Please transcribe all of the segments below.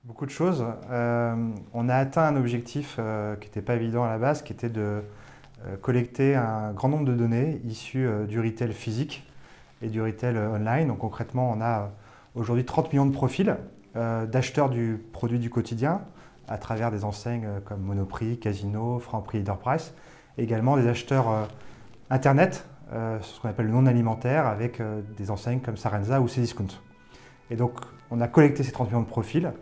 Beaucoup de choses. On a atteint un objectif qui n'était pas évident à la base, qui était de collecter un grand nombre de données issues du retail physique et du retail online. Donc concrètement, on a aujourd'hui 30 millions de profils d'acheteurs du produit du quotidien à travers des enseignes comme Monoprix, Casino, Franprix, Leader Price. Et également des acheteurs Internet, ce qu'on appelle le non alimentaire, avec des enseignes comme Sarenza ou Cdiscount. Et donc, on a collecté ces 30 millions de profils.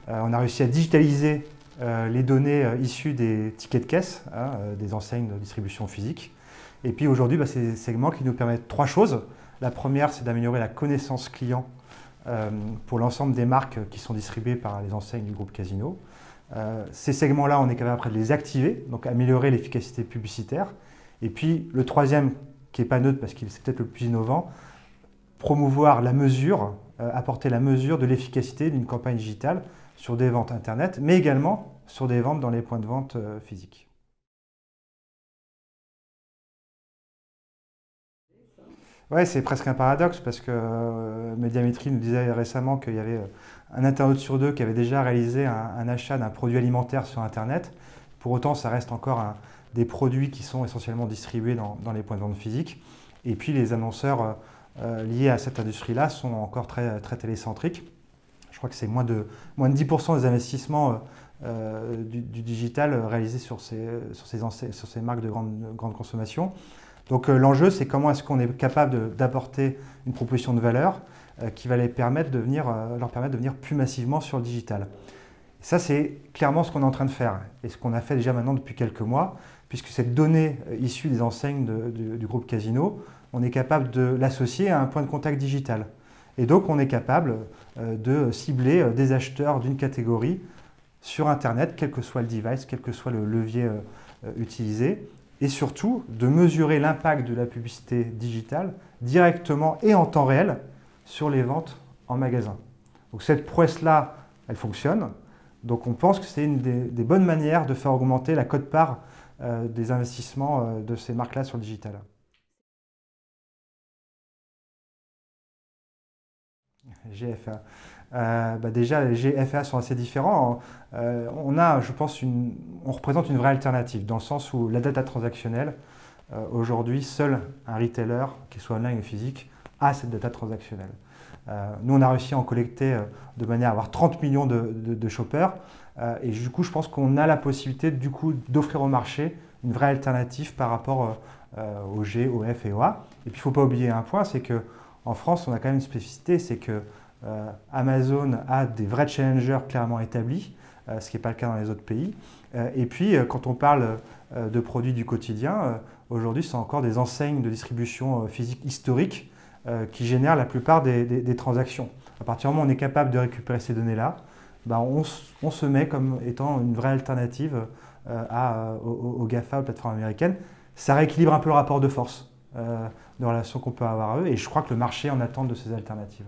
On a réussi à digitaliser les données issues des tickets de caisse, des enseignes de distribution physique. Et puis aujourd'hui, c'est des segments qui nous permettent trois choses. La première, c'est d'améliorer la connaissance client pour l'ensemble des marques qui sont distribuées par les enseignes du groupe Casino. Ces segments-là, on est capable après de les activer, donc améliorer l'efficacité publicitaire. Et puis le troisième, qui n'est pas neutre parce qu'il c'est peut-être le plus innovant, promouvoir la mesure, apporter la mesure de l'efficacité d'une campagne digitale sur des ventes Internet, mais également sur des ventes dans les points de vente physiques. Ouais, c'est presque un paradoxe parce que Médiamétrie nous disait récemment qu'il y avait un internaute sur deux qui avait déjà réalisé un achat d'un produit alimentaire sur Internet. Pour autant, ça reste encore des produits qui sont essentiellement distribués dans les points de vente physiques. Et puis les annonceurs liés à cette industrie-là sont encore très, très télécentriques. Je crois que c'est moins de 10% des investissements du digital réalisés sur ces marques de grande consommation. Donc l'enjeu, c'est comment est-ce qu'on est capable d'apporter une proposition de valeur qui va leur permettre de venir plus massivement sur le digital. Et ça, c'est clairement ce qu'on est en train de faire et ce qu'on a fait déjà maintenant depuis quelques mois, puisque cette donnée issue des enseignes du groupe Casino, on est capable de l'associer à un point de contact digital. Et donc, on est capable de cibler des acheteurs d'une catégorie sur Internet, quel que soit le device, quel que soit le levier utilisé, et surtout de mesurer l'impact de la publicité digitale directement et en temps réel sur les ventes en magasin. Donc cette prouesse-là, elle fonctionne. Donc on pense que c'est une des bonnes manières de faire augmenter la quote-part des investissements de ces marques-là sur le digital. GFA. Déjà, les GFA sont assez différents. Je pense, on représente une vraie alternative, dans le sens où la data transactionnelle, aujourd'hui, seul un retailer, qu'il soit online ou physique, a cette data transactionnelle. Nous, on a réussi à en collecter de manière à avoir 30 millions de shoppers. Et du coup, je pense qu'on a la possibilité d'offrir au marché une vraie alternative par rapport au G, au F et au A. Et puis, il ne faut pas oublier un point, c'est qu'en France, on a quand même une spécificité, c'est que Amazon a des vrais challengers clairement établis, ce qui n'est pas le cas dans les autres pays. Et puis, quand on parle de produits du quotidien, aujourd'hui, c'est encore des enseignes de distribution physique historiques qui génèrent la plupart des transactions. À partir du moment où on est capable de récupérer ces données-là, on se met comme étant une vraie alternative aux GAFA, aux plateformes américaines. Ça rééquilibre un peu le rapport de force de relation qu'on peut avoir à eux, et je crois que le marché en attend de ces alternatives.